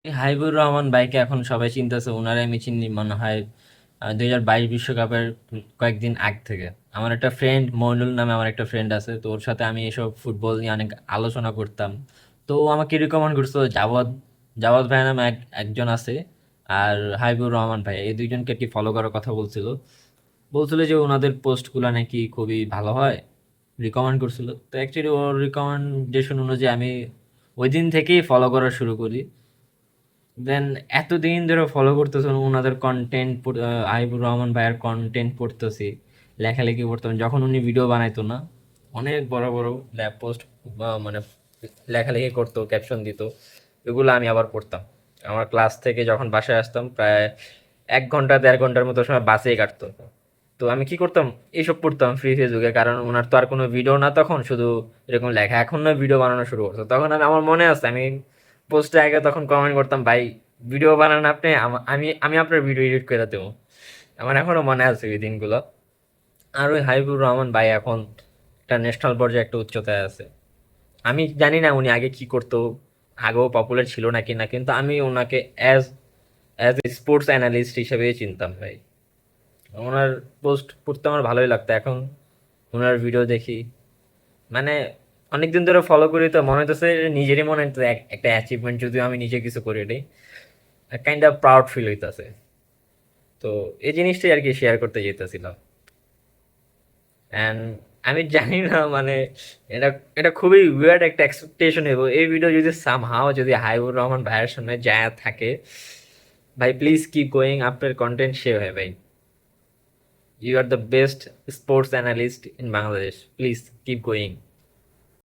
এই হাবিবুর রহমান ভাইকে এখন সবাই চিনতেছে, ওনারে আমি চিনি মনে হয় 2022 বিশ্বকাপের কয়েকদিন আগ থেকে। আমার একটা ফ্রেন্ড মইনুল নামে আমার একটা ফ্রেন্ড আছে, তো ওর সাথে আমি এসব ফুটবল নিয়ে অনেক আলোচনা করতাম। তো ও আমাকে রিকমেন্ড করছিল জাওয়াদ, জাওয়াদ ভাই নামে একজন আছে, আর হাবিবুর রহমান ভাই, এই দুইজনকে কি ফলো করার কথা বলছিল। বলছিল যে ওনাদের পোস্টগুলো নাকি খুবই ভালো হয়, রিকমেন্ড করছিল। তো অ্যাকচুয়ালি ওর রিকমেন্ডেশন অনুযায়ী আমি ওই দিন থেকেই ফলো করা শুরু করি। দেন এতদিন ধরে ফলো করতেছি ওনাদের কন্টেন্ট, আইবুর রহমান ভাইয়ের কন্টেন্ট পড়তেছি, লেখালেখি করতাম যখন উনি ভিডিও বানাইতো না, অনেক বড় বড় ল্যাব পোস্ট, মানে লেখালেখি করতো, ক্যাপশন দিত, এগুলো আমি আবার পড়তাম। আমার ক্লাস থেকে যখন বাসায় আসতাম প্রায় 1 ঘন্টা 1.5 ঘন্টার মতো সময় বাসেই কাটতো। তো আমি কি করতাম, এইসব পড়তাম ফ্রি ফেসবুকে, কারণ ওনার তো আর কোনো ভিডিও না তখন, শুধু এরকম লেখা। এখন না ভিডিও বানানো শুরু করতো, তখন আমার মনে আছে আমি পোস্টে আগে তখন কমেন্ট করতাম, ভাই ভিডিও বানান আপনি, আমি আমি আপনার ভিডিও এডিট করে দেবো। আমার এখনো মনে আছে ওই দিনগুলো। আর ওই হাবিবুর রহমান ভাই এখন একটা ন্যাশনাল পর্যায়ে একটা উচ্চতায় আছে। আমি জানি না উনি আগে কি করতো, আগেও পপুলার ছিল নাকি না, কিন্তু আমি ওনাকে as as a sports analyst হিসেবেই চিনতাম ভাই। ওনার পোস্ট পড়তে আমার ভালোই লাগতো। এখন ওনার ভিডিও দেখি, মানে অনেকদিন ধরে ফলো করি, তো মনে হইতেছে নিজেরই মনে হইতেছে একটা অ্যাচিভমেন্ট, যদিও আমি নিজে কিছু করি এটাই কাইন্ড অফ প্রাউড ফিল হইতাছে। তো এই জিনিসটাই আর কি শেয়ার করতে যেতেছিলাম। অ্যান্ড আমি জানি না, মানে এটা এটা খুবই উইয়ার্ড একটা এক্সপেকটেশন হইব, এই ভিডিও যদি সামহাও যদি হাইবুর রহমান ভাইয়ের সামনে যায় থাকে, ভাই প্লিজ কিপ গোয়িং, আপনার কন্টেন্ট সে হয় ভাই। You are the best sports analyst in Bangladesh, please keep going.